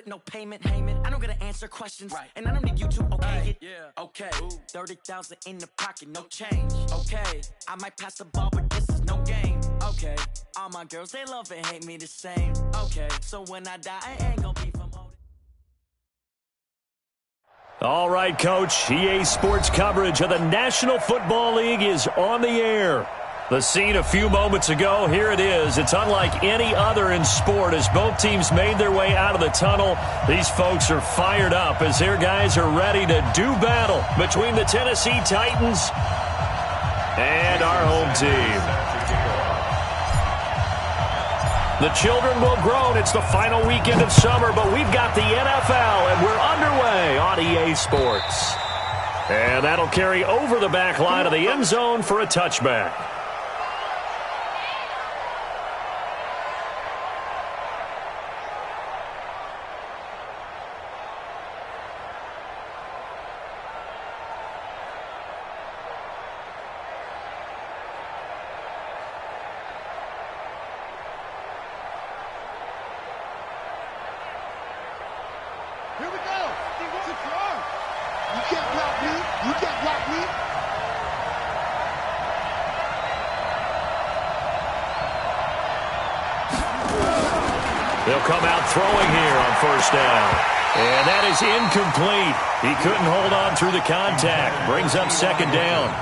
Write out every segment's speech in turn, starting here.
with no payment. I don't gotta answer questions, and I don't need you to okay it. Yeah. Okay, 30,000 in the pocket, no change. Okay, I might pass the ball, but this is no game. Okay, all my girls, they love and hate me the same. Okay, so when I die, I ain't gonna be from home. All right, Coach, EA Sports coverage of the National Football League is on the air. The scene a few moments ago, here it is. It's unlike any other in sport as both teams made their way out of the tunnel. These folks are fired up as their guys are ready to do battle between the Tennessee Titans and our home team. The children will groan. It's the final weekend of summer, but we've got the NFL, and we're underway on EA Sports. And that'll carry over the back line of the end zone for a touchback. Here we go. You can't block me. You can't block me. They'll come out throwing here on first down. And that is incomplete. He couldn't hold on through the contact. Brings up second down.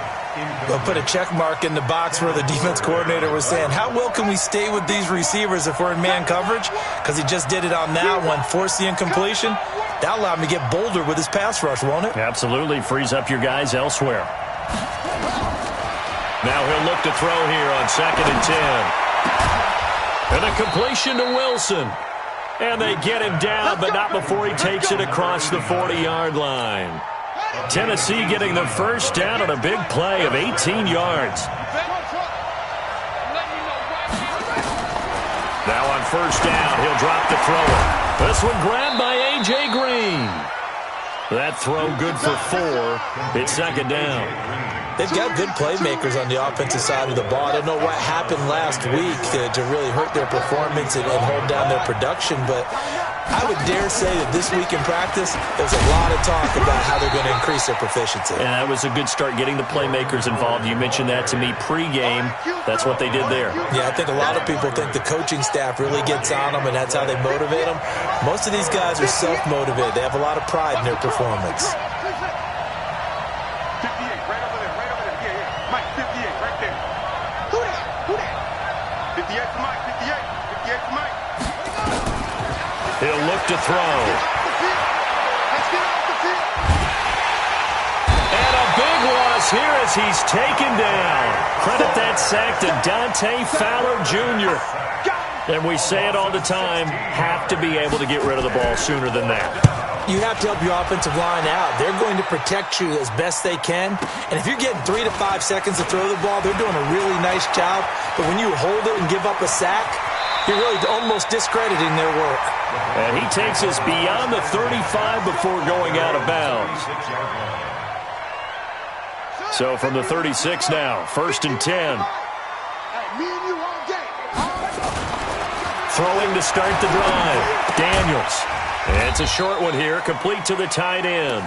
They'll put a check mark in the box where the defense coordinator was saying, how well can we stay with these receivers if we're in man coverage? Because he just did it on that one, forced the incompletion. That'll allow him to get bolder with his pass rush, won't it? Absolutely. Frees up your guys elsewhere. Now he'll look to throw here on 2nd and 10. And a completion to Wilson. And they get him down, but not before he takes it across the 40-yard line. Tennessee getting the first down on a big play of 18 yards. Now on first down, he'll drop the throw. This one grabbed by A.J. Green. That throw good for 4. It's second down. They've got good playmakers on the offensive side of the ball. I don't know what happened last week to really hurt their performance and hold down their production, but I would dare say that this week in practice, there's a lot of talk about how they're going to increase their proficiency. And that was a good start, getting the playmakers involved. You mentioned that to me pregame. That's what they did there. Yeah, I think a lot of people think the coaching staff really gets on them, and that's how they motivate them. Most of these guys are self-motivated. They have a lot of pride in their performance. 58, right over there, right over there. Yeah. Mike, 58, right there. Who that? 58 for Mike, 58. 58 for Mike. He'll look to throw. Let's get off the field. And a big loss here as he's taken down. Credit that sack to Dante Fowler Jr. And we say it all the time, have to be able to get rid of the ball sooner than that. You have to help your offensive line out. They're going to protect you as best they can. And if you're getting 3 to 5 seconds to throw the ball, they're doing a really nice job. But when you hold it and give up a sack, you're really almost discrediting their work. And he takes us beyond the 35 before going out of bounds. So from the 36 now, 1st and 10. Me and you all day. Throwing to start the drive. Daniels. And it's a short one here, complete to the tight end.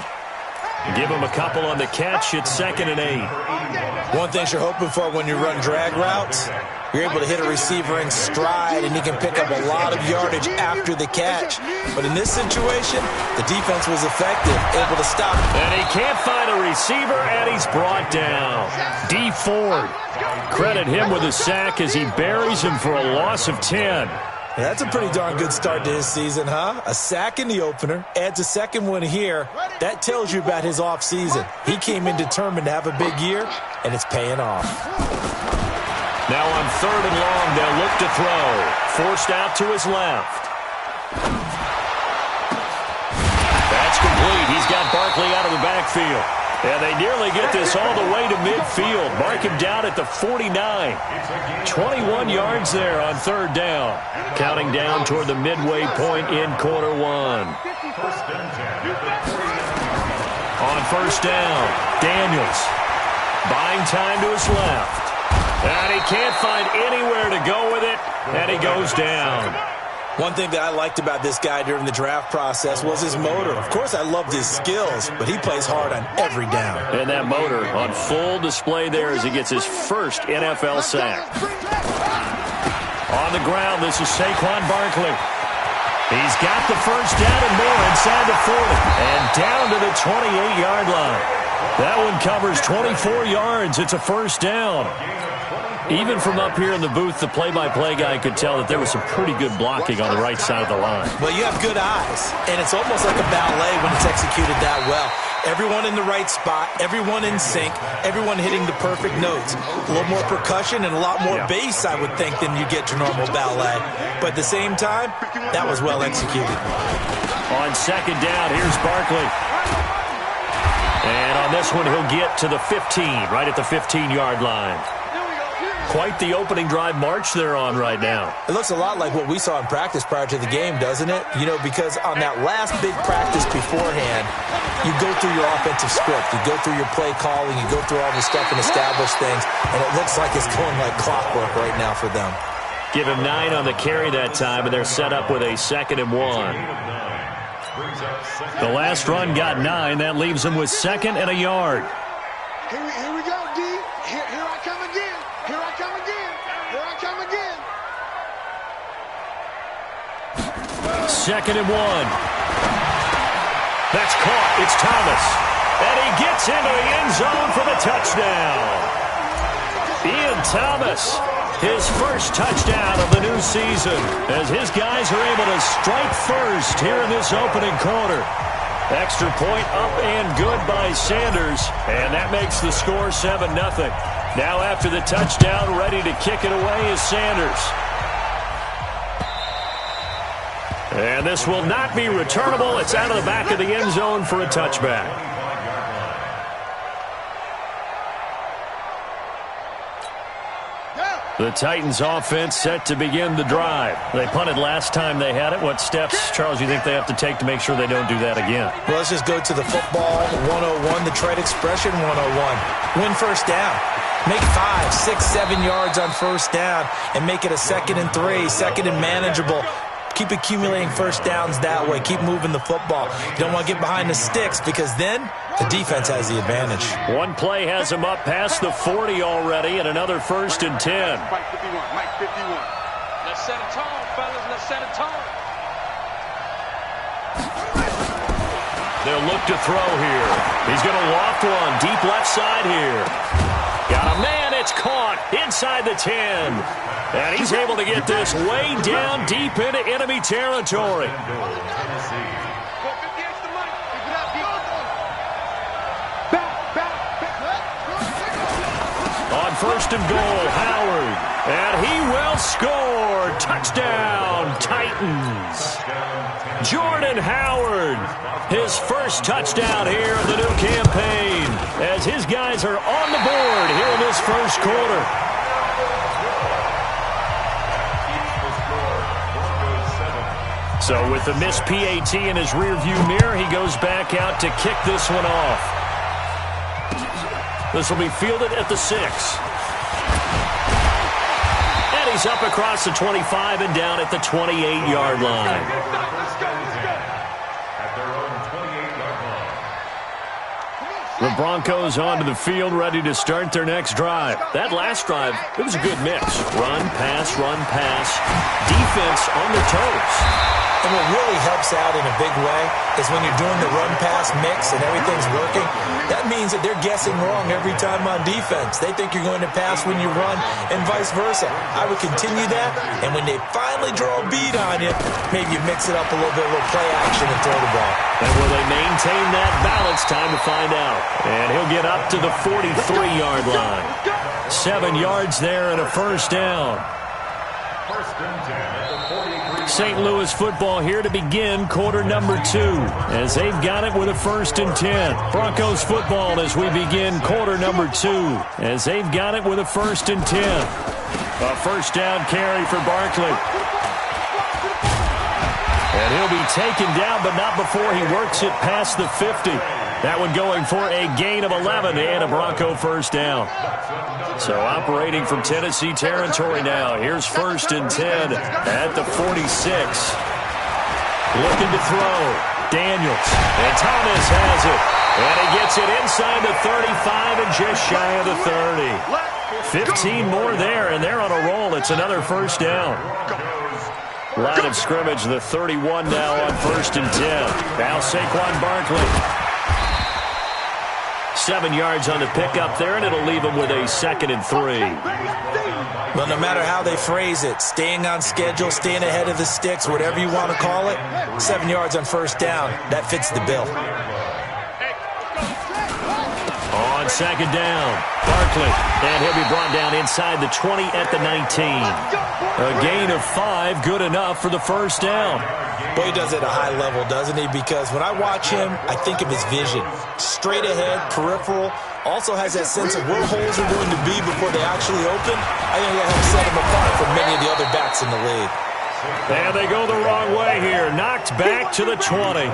Give him a couple on the catch. It's 2nd and 8. One thing you're hoping for when you run drag routes, you're able to hit a receiver in stride, and he can pick up a lot of yardage after the catch. But in this situation, the defense was effective, able to stop. And he can't find a receiver, and he's brought down. D. Ford. Credit him with a sack as he buries him for a loss of 10. Yeah, that's a pretty darn good start to his season, huh? A sack in the opener, adds a second one here. That tells you about his offseason. He came in determined to have a big year, and it's paying off. Now on 3rd and long, they'll look to throw. Forced out to his left. That's complete. He's got Barkley out of the backfield. And they nearly get this all the way to midfield. Mark him down at the 49. 21 yards there on 3rd down. Counting down toward the midway point in quarter 1. On 1st down, Daniels. Buying time to his left. And he can't find anywhere to go with it. And he goes down. One thing that I liked about this guy during the draft process was his motor. Of course, I loved his skills, but he plays hard on every down. And that motor on full display there as he gets his first NFL sack. On the ground, this is Saquon Barkley. He's got the first down and more inside the 40 and down to the 28-yard line. That one covers 24 yards. It's a first down. Even from up here in the booth, the play-by-play guy could tell that there was some pretty good blocking on the right side of the line. Well, you have good eyes, and it's almost like a ballet when it's executed that well. Everyone in the right spot, everyone in sync, everyone hitting the perfect notes. A little more percussion and a lot more bass, I would think, than you get to normal ballet. But at the same time, that was well executed. On second down, here's Barkley. And on this one, he'll get to the 15, right at the 15-yard line. Quite the opening drive march they're on right now. It looks a lot like what we saw in practice prior to the game, doesn't it? You know, because on that last big practice beforehand, you go through your offensive script. You go through your play calling. You go through all the stuff and establish things. And it looks like it's going like clockwork right now for them. Give him 9 on the carry that time, and they're set up with a 2nd and 1. The last run got 9. That leaves them with 2nd and a yard. Here we go, D. Here I come again. Here I come again. Here I come again. 2nd and 1. That's caught. It's Thomas. And he gets into the end zone for the touchdown. Ian Thomas, his first touchdown of the new season, as his guys are able to strike first here in this opening quarter. Extra point up and good by Sanders, and that makes the score 7-0. Now after the touchdown, ready to kick it away is Sanders. And this will not be returnable. It's out of the back of the end zone for a touchback. The Titans offense set to begin the drive. They punted last time they had it. What steps, Charles, you think they have to take to make sure they don't do that again? Well, let's just go to the football 101, the trade expression 101. Win first down. Make 5, 6, 7 yards on first down and make it a 2nd and 3, 2nd and manageable. Keep accumulating first downs that way. Keep moving the football. You don't want to get behind the sticks because then the defense has the advantage. One play has him up past the 40 already and another 1st and 10. Mike 51, Mike 51. Let's set a tone, fellas. Let's set a tone. They'll look to throw here. He's going to loft one deep left side here. Got a man. It's caught inside the 10. And he's able to get this way down deep into enemy territory. On 1st and goal, Howard. And he will score. Touchdown, Titans. Jordan Howard, his first touchdown here of the new campaign, as his guys are on the board here in this first quarter. So with the missed PAT in his rearview mirror, he goes back out to kick this one off. This will be fielded at the 6. And he's up across the 25 and down at the 28-yard line. The Broncos onto the field, ready to start their next drive. That last drive, it was a good mix. Run, pass, defense on their toes. And what really helps out in a big way is when you're doing the run-pass mix and everything's working, that means that they're guessing wrong every time on defense. They think you're going to pass when you run and vice versa. I would continue that, and when they finally draw a bead on you, maybe you mix it up a little bit, a little play action and throw the ball. And will they maintain that balance? Time to find out. And he'll get up to the 43-yard line. 7 yards there and a first down. St. Louis football here to begin quarter number 2 as they've got it with a 1st and 10. Broncos football as we begin quarter number 2 as they've got it with a 1st and 10. A first down carry for Barkley. And he'll be taken down, but not before he works it past the 50. That one going for a gain of 11 and a Bronco first down. So operating from Tennessee territory now. Here's 1st and 10 at the 46. Looking to throw. Daniels. And Thomas has it. And he gets it inside the 35 and just shy of the 30. 15 more there, and they're on a roll. It's another first down. Line of scrimmage, the 31 now on 1st and 10. Now Saquon Barkley. 7 yards on the pickup there, and it'll leave him with a 2nd and 3. Well, no matter how they phrase it, staying on schedule, staying ahead of the sticks, whatever you want to call it, 7 yards on 1st down, that fits the bill. On 2nd down, Barkley, and he'll be brought down inside the 20 at the 19. A gain of 5, good enough for the first down. Boy, he does it at a high level, doesn't he? Because when I watch him, I think of his vision. Straight ahead, peripheral, also has that sense of where holes are going to be before they actually open. I think that helps set him apart from many of the other backs in the league. And they go the wrong way here. Knocked back to the 20.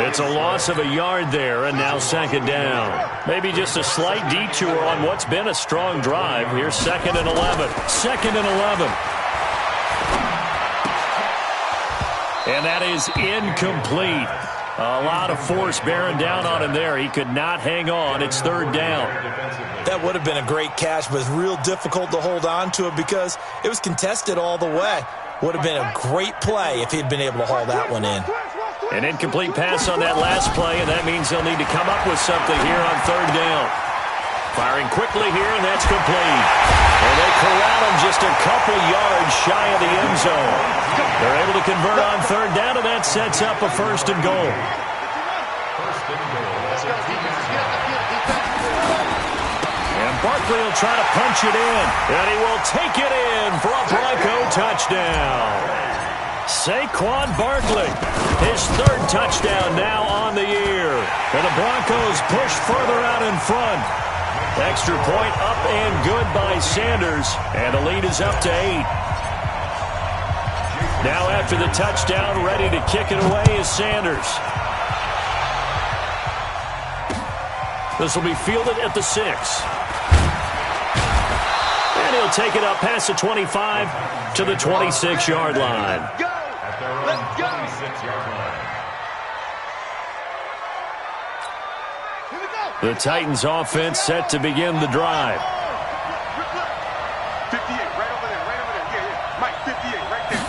It's a loss of a yard there, and now 2nd down. Maybe just a slight detour on what's been a strong drive. Here's 2nd and 11. 2nd and 11. And that is incomplete. A lot of force bearing down on him there. He could not hang on. It's 3rd down. That would have been a great catch, but it's real difficult to hold on to it because it was contested all the way. Would have been a great play if he'd been able to haul that one in. An incomplete pass on that last play, and that means they'll need to come up with something here on 3rd down. Firing quickly here, and that's complete. And they corral him just a couple yards shy of the end zone. They're able to convert on 3rd down, and that sets up a 1st and goal. And Barkley will try to punch it in, and he will take it in for a Bronco touchdown. Saquon Barkley, his 3rd touchdown now on the year. And the Broncos push further out in front. Extra point up and good by Sanders, and the lead is up to 8. Now after the touchdown, ready to kick it away is Sanders. This will be fielded at the 6. And he'll take it up past the 25 to the 26-yard line. Let's go! The Titans offense set to begin the drive. 58, right over there. Yeah. Mike, 58, right there.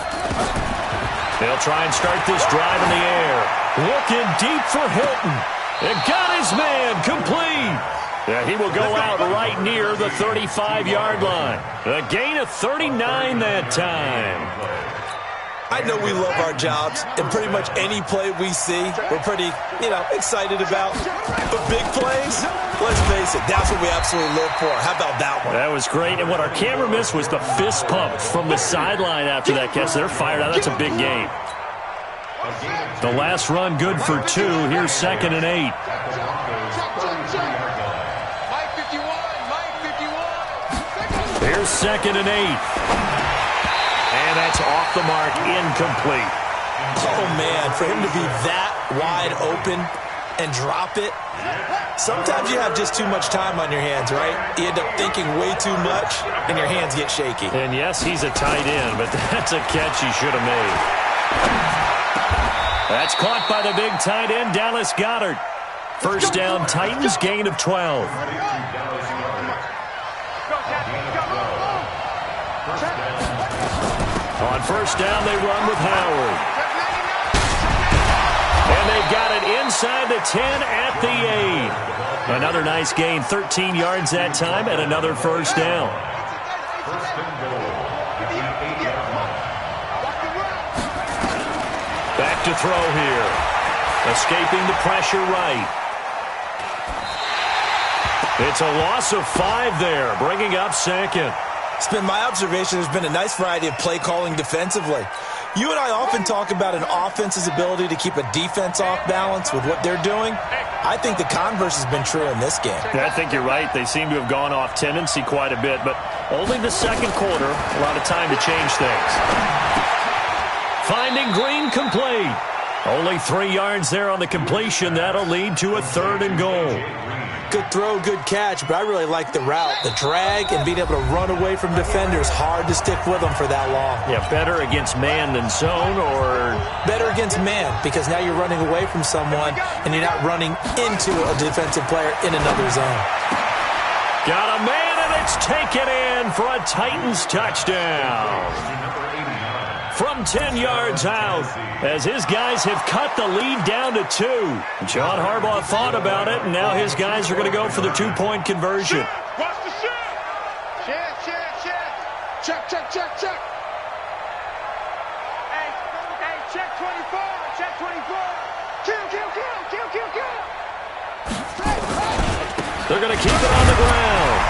They'll try and start this drive in the air. Looking deep for Hilton. And got his man complete. Yeah, he will go out right near the 35-yard line. A gain of 39 that time. I know we love our jobs, and pretty much any play we see, we're pretty, excited about. But big plays, let's face it, that's what we absolutely live for. How about that one? That was great, and what our camera missed was the fist pump from the sideline after that catch. They're fired out. That's a big game. The last run good for 2. Here's 2nd and 8. Mike 51. Here's 2nd and 8. And that's off the mark, incomplete. Oh, man, for him to be that wide open and drop it, sometimes you have just too much time on your hands, right? You end up thinking way too much, and your hands get shaky. And, yes, he's a tight end, but that's a catch he should have made. That's caught by the big tight end, Dallas Goedert. First down, Titans, gain of 12. On first down, they run with Howard. And they've got it inside the 10 at the 8. Another nice gain, 13 yards that time, and another first down. Back to throw here. Escaping the pressure right. It's a loss of 5 there, bringing up 2nd. It's been my observation there's been a nice variety of play calling defensively. You and I often talk about an offense's ability to keep a defense off balance with what they're doing. I think the converse has been true in this game. I think you're right. They seem to have gone off tendency quite a bit, but only the second quarter, a lot of time to change things. Finding Green complete. Only 3 yards there on the completion. That'll lead to a 3rd and goal. Good throw, good catch, but I really like the route. The drag and being able to run away from defenders. Hard to stick with them for that long. Yeah, better against man than zone, or? Better against man, because now you're running away from someone and you're not running into a defensive player in another zone. Got a man, and it's taken in for a Titans touchdown. From 10 yards out, as his guys have cut the lead down to 2. John Harbaugh thought about it, and now his guys are going to go for the 2-point conversion. Watch the shot. Check, check, check. Check, check, check, check. Hey, check 24. Check 24. Kill, kill, kill, kill, kill, kill. They're going to keep it on the ground.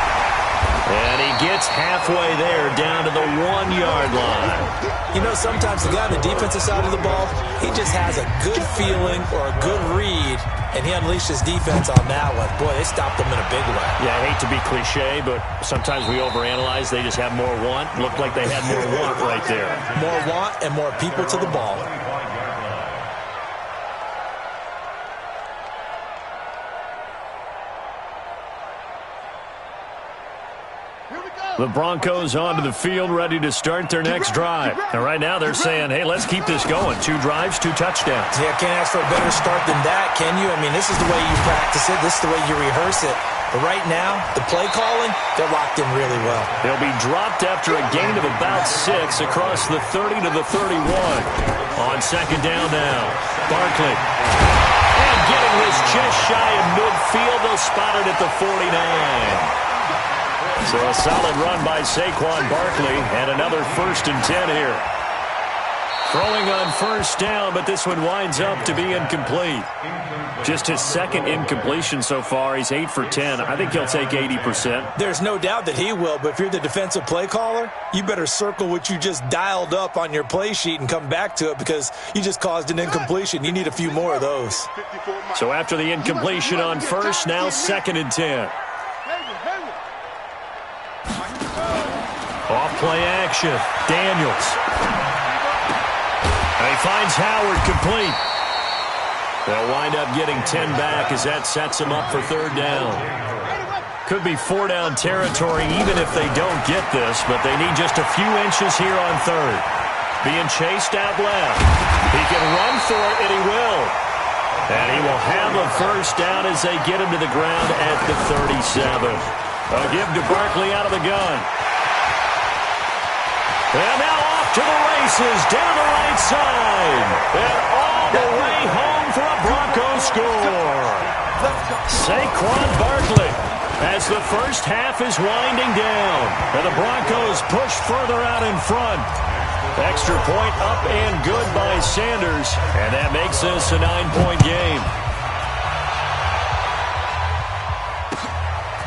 And he gets halfway there, down to the 1-yard line. You know, sometimes the guy on the defensive side of the ball, he just has a good feeling or a good read, and he unleashed his defense on that one. Boy, they stopped him in a big way. Yeah, I hate to be cliche, but sometimes we overanalyze. They just have more want. Looked like they had more want right there. More want and more people to the ball. The Broncos onto the field, ready to start their next drive. And right now they're saying, hey, let's keep this going. 2 drives, 2 touchdowns. Yeah, can't ask for a better start than that, can you? I mean, this is the way you practice it. This is the way you rehearse it. But right now, the play calling, they're locked in really well. They'll be dropped after a gain of about 6 across the 30 to the 31. On 2nd down now, Barkley. And getting this just shy of midfield, they'll spot it at the 49. So a solid run by Saquon Barkley, and another 1st and 10 here. Throwing on 1st down, but this one winds up to be incomplete. Just his 2nd incompletion so far. He's 8 for 10. I think he'll take 80%. There's no doubt that he will, but if you're the defensive play caller, you better circle what you just dialed up on your play sheet and come back to it, because you just caused an incompletion. You need a few more of those. So after the incompletion on 1st, now 2nd and 10. Off play action. Daniels. And he finds Howard complete. They'll wind up getting 10 back as that sets them up for 3rd down. Could be 4-down territory even if they don't get this, but they need just a few inches here on 3rd. Being chased out left. He can run for it, and he will. And he will have a 1st down as they get him to the ground at the 37. A give to Barkley out of the gun. And now off to the races, down the right side. And all the way home for a Broncos score. Saquon Barkley as the 1st half is winding down. And the Broncos push further out in front. Extra point up and good by Sanders. And that makes this a 9-point game.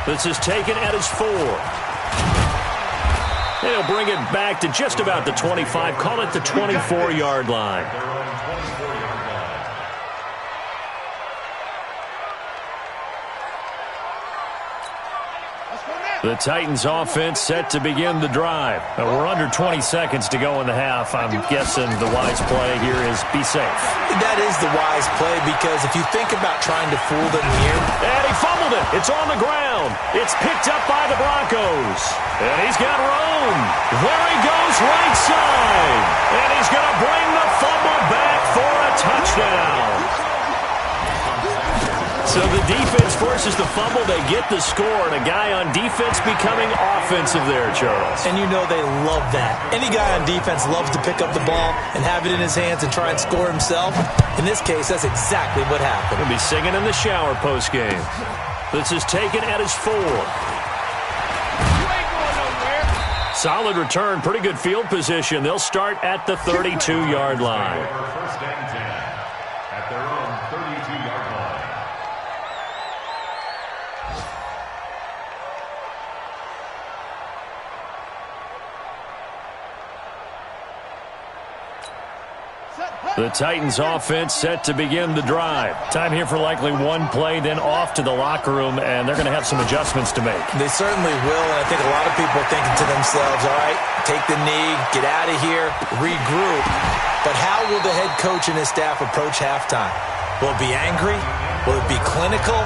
This is taken at his 4. They'll bring it back to just about the 25. Call it the 24-yard line. The Titans offense set to begin the drive. We're under 20 seconds to go in the half. I'm guessing the wise play here is be safe. That is the wise play, because if you think about trying to fool them here. And he fumbled it. It's on the ground. It's picked up by the Broncos. And he's got room. There he goes right side. And he's going to bring the fumble back for a touchdown. So the defense forces the fumble. They get the score, and a guy on defense becoming offensive there, Charles. And you know they love that. Any guy on defense loves to pick up the ball and have it in his hands and try and score himself. In this case, that's exactly what happened. He'll be singing in the shower post-game. This is taken at his 4. Solid return, pretty good field position. They'll start at the 32-yard line. First and 10 at their own 32-yard line. Set, The Titans offense set to begin the drive. Time here for likely one play, then off to the locker room, and they're going to have some adjustments to make. They certainly will, and I think a lot of people are thinking to themselves, all right, take the knee, get out of here, regroup. But how will the head coach and his staff approach halftime? Will it be angry? Will it be clinical?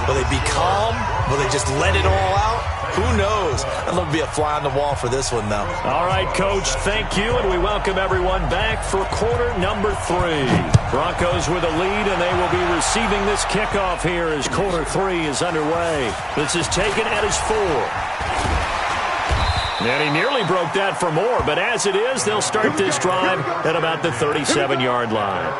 Will they be calm? Will they just let it all out? Who knows? I'd love to be a fly on the wall for this one, though. All right, Coach, thank you, and we welcome everyone back for quarter number 3. Broncos with a lead, and they will be receiving this kickoff here as quarter 3 is underway. This is taken at his 4. And he nearly broke that for more, but as it is, they'll start this drive at about the 37-yard line.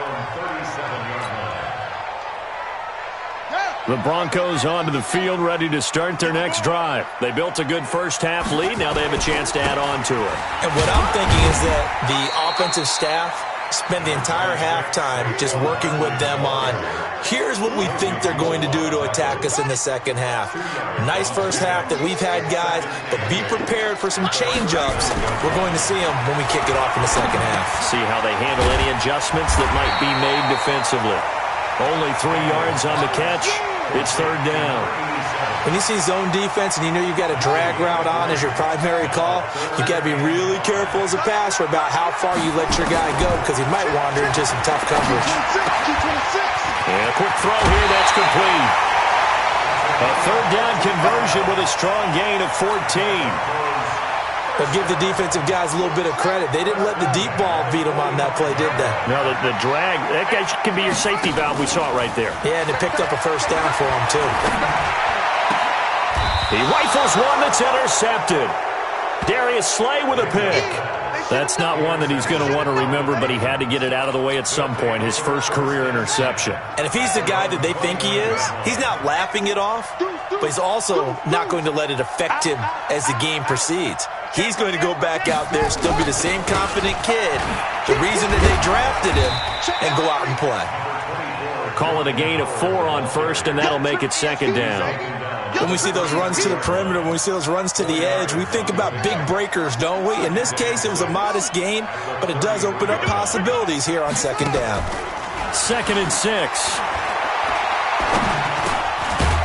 The Broncos onto the field, ready to start their next drive. They built a good first-half lead. Now they have a chance to add on to it. And what I'm thinking is that the offensive staff spent the entire halftime just working with them on, here's what we think they're going to do to attack us in the second half. Nice first half that we've had, guys, but be prepared for some change-ups. We're going to see them when we kick it off in the second half. See how they handle any adjustments that might be made defensively. Only 3 yards on the catch. It's third down. When you see zone defense and you know you've got a drag route on as your primary call, you've got to be really careful as a passer about how far you let your guy go because he might wander into some tough coverage. And a quick throw here, that's complete. A third down conversion with a strong gain of 14. But give the defensive guys a little bit of credit. They didn't let the deep ball beat them on that play, did they? No, the drag, that guy can be your safety valve. We saw it right there. Yeah, and it picked up a first down for him, too. He rifles one that's intercepted. Darius Slay with a pick. That's not one that he's going to want to remember, but he had to get it out of the way at some point, his first career interception. And if he's the guy that they think he is, he's not laughing it off, but he's also not going to let it affect him as the game proceeds. He's going to go back out there, still be the same confident kid, the reason that they drafted him, and go out and play. Call it a gain of 4 on first, and that'll make it second down. When we see those runs to the perimeter, when we see those runs to the edge, we think about big breakers, don't we? In this case, it was a modest gain, but it does open up possibilities here on second down. 2nd and 6.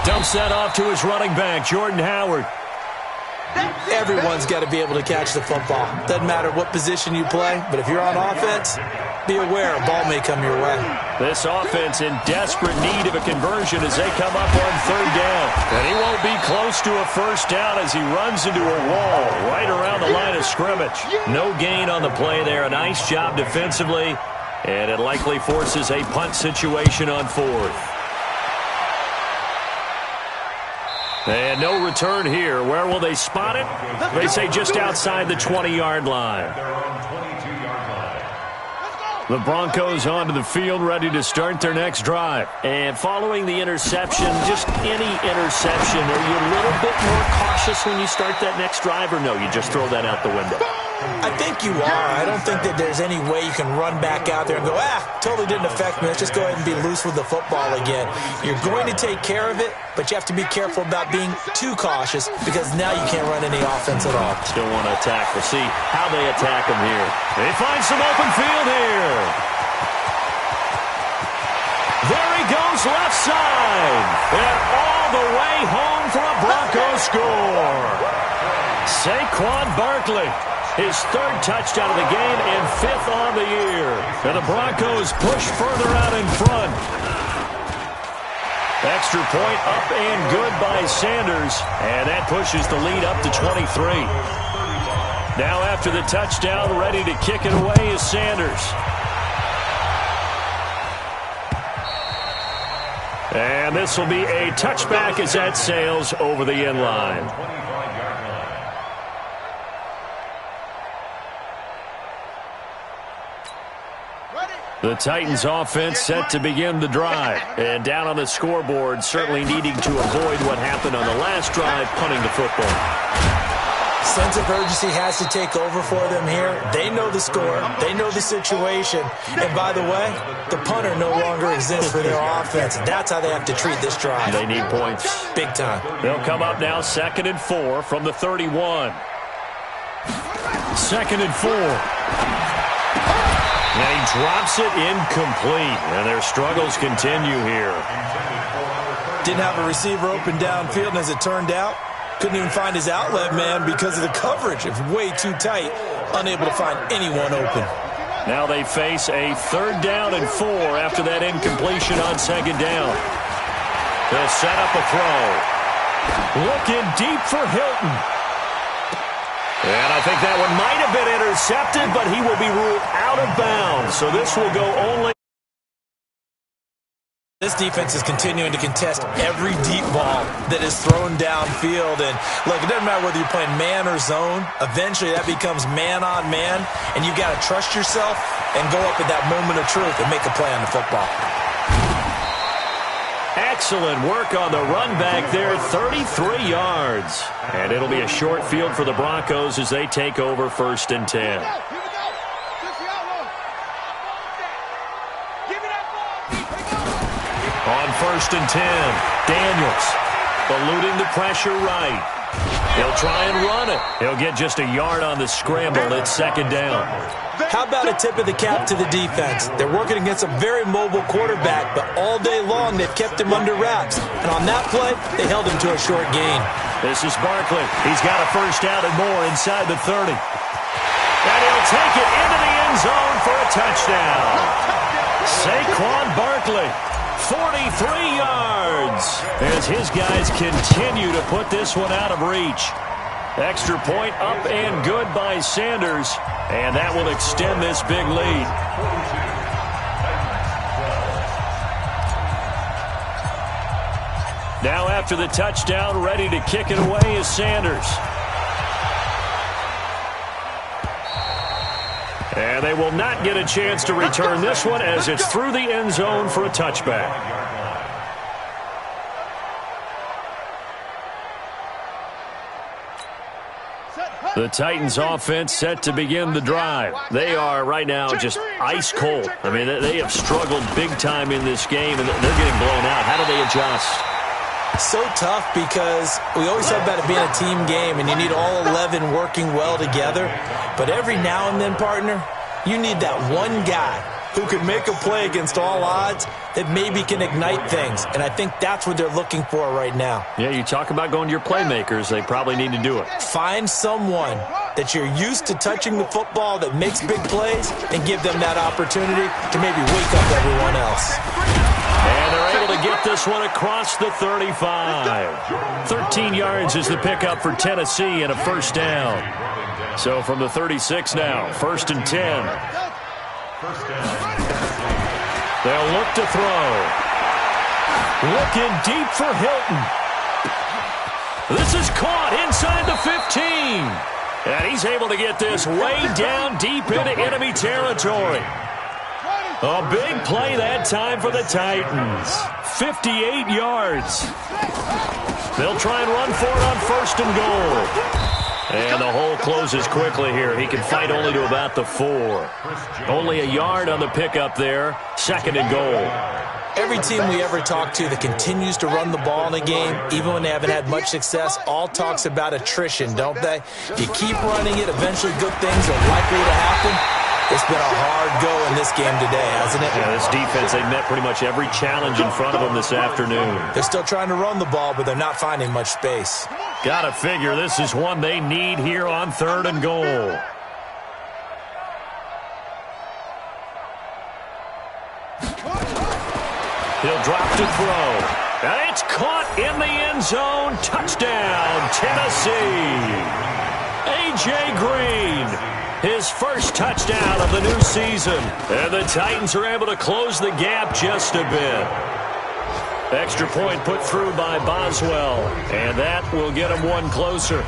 Dumps that off to his running back, Jordan Howard. Everyone's got to be able to catch the football. Doesn't matter what position you play, but if you're on offense, be aware a ball may come your way. This offense in desperate need of a conversion as they come up on third down. And he won't be close to a first down as he runs into a wall right around the line of scrimmage. No gain on the play there. A nice job defensively, and it likely forces a punt situation on 4th. And no return here. Where will they spot it? They say just outside the 20-yard line. The Broncos onto the field, ready to start their next drive. And following the interception, just any interception, are you a little bit more cautious when you start that next drive, or no, you just throw that out the window? I think you are. I don't think that there's any way you can run back out there and go, totally didn't affect me. Let's just go ahead and be loose with the football again. You're going to take care of it, but you have to be careful about being too cautious because now you can't run any offense at all. Still want to attack. We'll see how they attack him here. They find some open field here. There he goes, left side. And all the way home for a Broncos score. Saquon Barkley. His 3rd touchdown of the game and 5th on the year. And the Broncos push further out in front. Extra point up and good by Sanders. And that pushes the lead up to 23. Now after the touchdown, ready to kick it away is Sanders. And this will be a touchback as that sails over the end line. The Titans offense set to begin the drive. And down on the scoreboard, certainly needing to avoid what happened on the last drive, punting the football. Sense of urgency has to take over for them here. They know the score. They know the situation. And by the way, the punter no longer exists for their offense. That's how they have to treat this drive. They need points. Big time. They'll come up now 2nd and 4 from the 31. 2nd and 4. And he drops it incomplete. And their struggles continue here. Didn't have a receiver open downfield, and as it turned out, couldn't even find his outlet man because of the coverage. It's way too tight, unable to find anyone open. Now they face a 3rd down and 4 after that incompletion on 2nd down. They'll set up a throw. Looking deep for Hilton. And I think that one might have been intercepted, but he will be ruled out of bounds. So this will go only. This defense is continuing to contest every deep ball that is thrown downfield. And look, it doesn't matter whether you're playing man or zone. Eventually that becomes man on man, and you got to trust yourself and go up at that moment of truth and make a play on the football. Excellent work on the run back there, 33 yards. And it'll be a short field for the Broncos as they take over 1st and 10. On 1st and 10, Daniels eluding the pressure right. He'll try and run it. He'll get just a yard on the scramble. It's 2nd down. How about a tip of the cap to the defense? They're working against a very mobile quarterback, but all day long they've kept him under wraps. And on that play, they held him to a short gain. This is Barkley. He's got a 1st down and more inside the 30. And he'll take it into the end zone for a touchdown. Saquon Barkley, 43 yards, as his guys continue to put this one out of reach. Extra point up and good by Sanders, and that will extend this big lead. Now after the touchdown, ready to kick it away is Sanders. And they will not get a chance to return this one as it's through the end zone for a touchback. The Titans offense set to begin the drive. They are right now just ice cold. I mean, they have struggled big time in this game, and they're getting blown out. How do they adjust? So tough because we always talk about it being a team game, and you need all 11 working well together. But every now and then, partner, you need that one guy who can make a play against all odds that maybe can ignite things. And I think that's what they're looking for right now. Yeah, you talk about going to your playmakers. They probably need to do it. Find someone that you're used to touching the football that makes big plays and give them that opportunity to maybe wake up everyone else. And they're able to get this one across the 35. 13 yards is the pickup for Tennessee and a 1st down. So from the 36 now, 1st and 10. They'll look to throw. Looking deep for Hilton. This is caught inside the 15. And he's able to get this way down deep into enemy territory. A big play that time for the Titans. 58 yards. They'll try and run for it on 1st and goal. And the hole closes quickly here. He can fight only to about the 4. Only a yard on the pickup there. 2nd and goal. Every team we ever talk to that continues to run the ball in a game, even when they haven't had much success, all talks about attrition, don't they? If you keep running it, eventually good things are likely to happen. It's been a hard go in this game today, hasn't it? Yeah, this defense, they've met pretty much every challenge in front of them this afternoon. They're still trying to run the ball, but they're not finding much space. Gotta figure this is one they need here on 3rd and goal. He'll drop to throw. And it's caught in the end zone. Touchdown, Tennessee. A.J. Green. His 1st touchdown of the new season. And the Titans are able to close the gap just a bit. Extra point put through by Boswell. And that will get him one closer.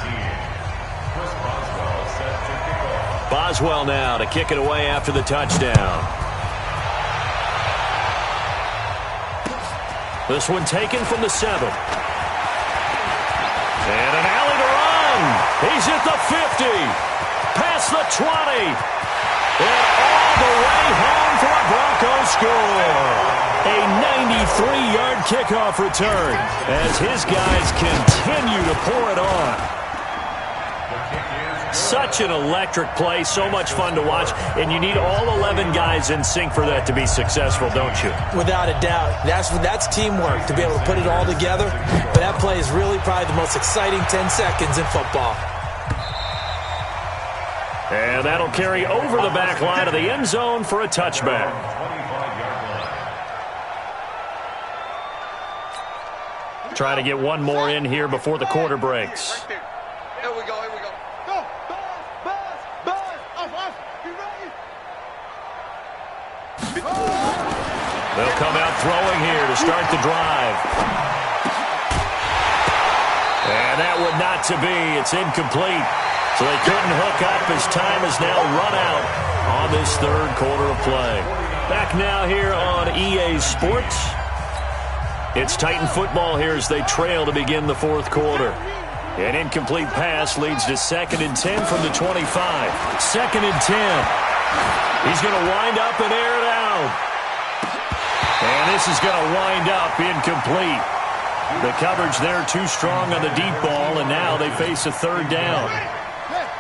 Boswell now to kick it away after the touchdown. This one taken from the 7. And an alley to run. He's at the 50. Past the 20. And all the way home for a Broncos score. A 93-yard kickoff return as his guys continue to pour it on. Such an electric play, so much fun to watch, and you need all 11 guys in sync for that to be successful, don't you? Without a doubt. That's teamwork, to be able to put it all together. But that play is really probably the most exciting 10 seconds in football. And that'll carry over the back line of the end zone for a touchback. Trying to get one more in here before the quarter breaks. Right there. Here we go, here we go. Go! Buzz! Off! Be ready! They'll come out throwing here to start the drive. And that would not to be. It's incomplete. So they couldn't hook up as time has now run out on this third quarter of play. Back now here on EA Sports. It's Titan football here as they trail to begin the fourth quarter. An incomplete pass leads to 2nd and 10 from the 25. 2nd and 10. He's going to wind up and air it out. And this is going to wind up incomplete. The coverage there too strong on the deep ball, and now they face a third down.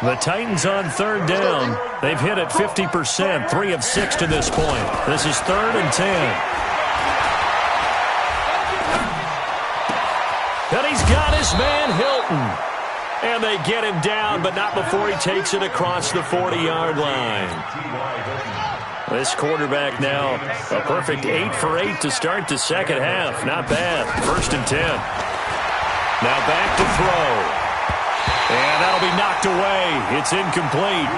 The Titans on third down. They've hit it 50%, 3 of 6 to this point. This is 3rd and 10. And he's got his man Hilton. And they get him down, but not before he takes it across the 40-yard line. This quarterback now, a perfect 8 for 8 to start the second half. Not bad. 1st and 10. Now back to throw. And that'll be knocked away. It's incomplete.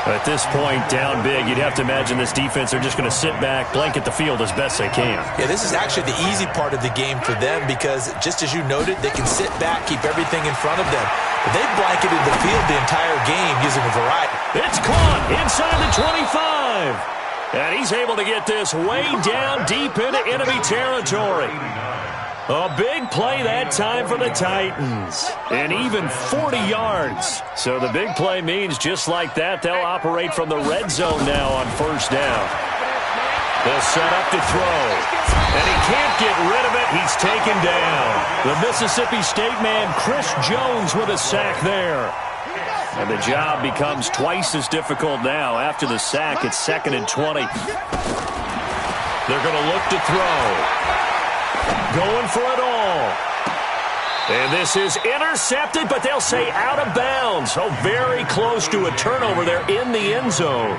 At this point, down big, you'd have to imagine this defense are just going to sit back, blanket the field as best they can. Yeah, this is actually the easy part of the game for them because, just as you noted, they can sit back, keep everything in front of them. But they've blanketed the field the entire game using a variety. It's caught inside the 25. And he's able to get this way down deep into enemy territory. A big play that time for the Titans. And even 40 yards. So the big play means just like that, they'll operate from the red zone now on 1st down. They'll set up to throw. And he can't get rid of it. He's taken down. The Mississippi State man, Chris Jones, with a sack there. And the job becomes twice as difficult now. After the sack, it's 2nd and 20. They're going to look to throw. Going for it all. And this is intercepted, but they'll say out of bounds. Oh, very close to a turnover there in the end zone.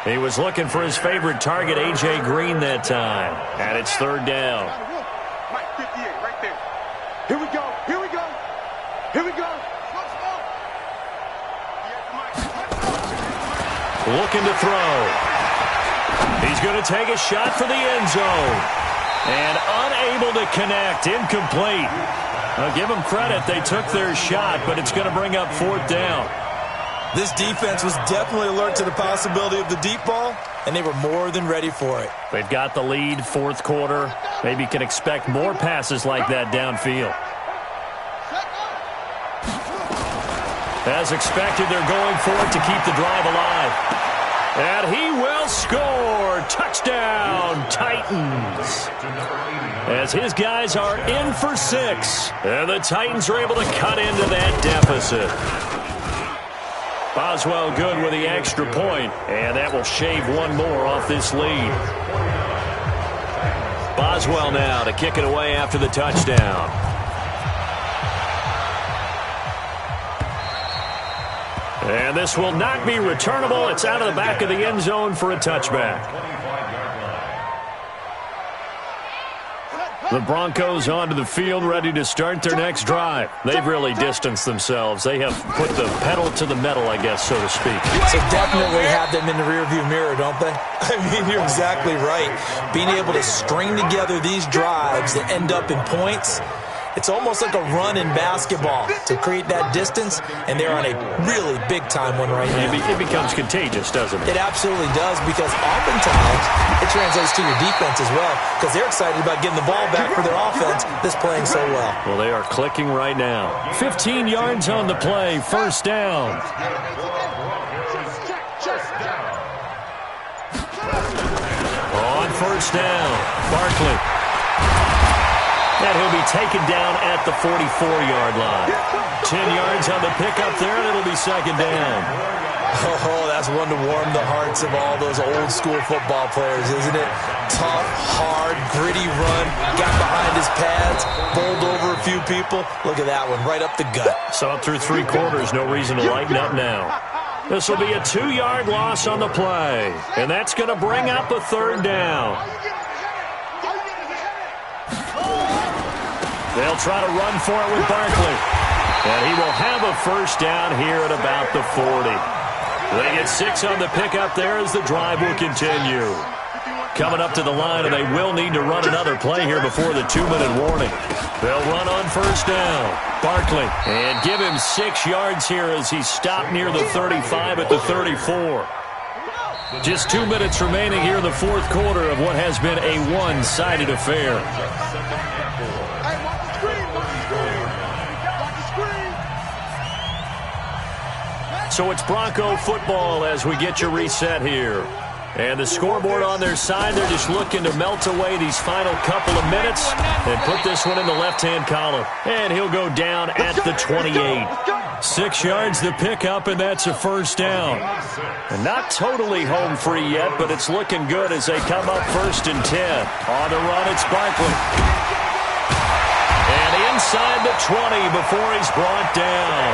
He was looking for his favorite target, A.J. Green, that time. And it's 3rd down. Mike, 58, right there. Here we go. Looking to throw. He's going to take a shot for the end zone. And unable to connect. Incomplete. I'll give them credit. They took their shot, but it's going to bring up 4th down. This defense was definitely alert to the possibility of the deep ball, and they were more than ready for it. They've got the lead, 4th quarter. Maybe can expect more passes like that downfield. As expected, they're going for it to keep the drive alive. And he will score. Touchdown, Titans. As his guys are in for 6. And the Titans are able to cut into that deficit. Boswell good with the extra point. And that will shave one more off this lead. Boswell now to kick it away after the touchdown. And this will not be returnable. It's out of the back of the end zone for a touchback. The Broncos onto the field, ready to start their next drive. They've really distanced themselves. They have put the pedal to the metal, I guess, so to speak. So definitely have them in the rearview mirror, don't they? I mean, you're exactly right. Being able to string together these drives that end up in points, it's almost like a run in basketball to create that distance, and they're on a really big-time one right now. It becomes contagious, doesn't it? It absolutely does, because oftentimes it translates to your defense as well, because they're excited about getting the ball back for their offense that's playing so well. Well, they are clicking right now. 15 yards on the play, 1st down. On 1st down, Barkley. And he'll be taken down at the 44-yard line. 10 yards on the pickup there, and it'll be second down. Oh, that's one to warm the hearts of all those old-school football players, isn't it? Tough, hard, gritty run. Got behind his pads, bowled over a few people. Look at that one, right up the gut. Saw it through 3 quarters. No reason to lighten up now. This will be a 2-yard loss on the play, and that's going to bring up a third down. They'll try to run for it with Barkley, and he will have a first down here at about the 40. They get 6 on the pickup there as the drive will continue. Coming up to the line, and they will need to run another play here before the 2-minute warning. They'll run on first down. Barkley, and give him 6 yards here as he stopped near the 35 at the 34. Just 2 minutes remaining here in the fourth quarter of what has been a one-sided affair. So it's Bronco football as we get your reset here. And the scoreboard on their side, they're just looking to melt away these final couple of minutes and put this one in the left-hand column. And he'll go down at the 28. 6 yards the pickup, and that's a first down. And not totally home free yet, but it's looking good as they come up 1st and 10. On the run, it's Barkley. And inside the 20 before he's brought down.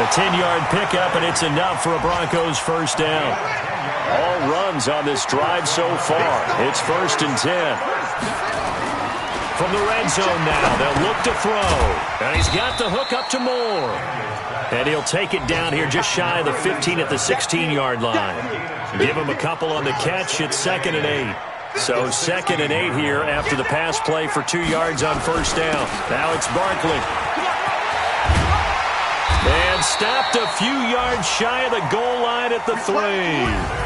A 10-yard pickup, and it's enough for a Broncos first down. All runs on this drive so far. It's 1st and 10. From the red zone now, they'll look to throw. And he's got the hook up to Moore. And he'll take it down here just shy of the 15 at the 16-yard line. Give him a couple on the catch. It's 2nd and 8. So 2nd and 8 here after the pass play for 2 yards on first down. Now it's Barkley. And stopped a few yards shy of the goal line at the 3.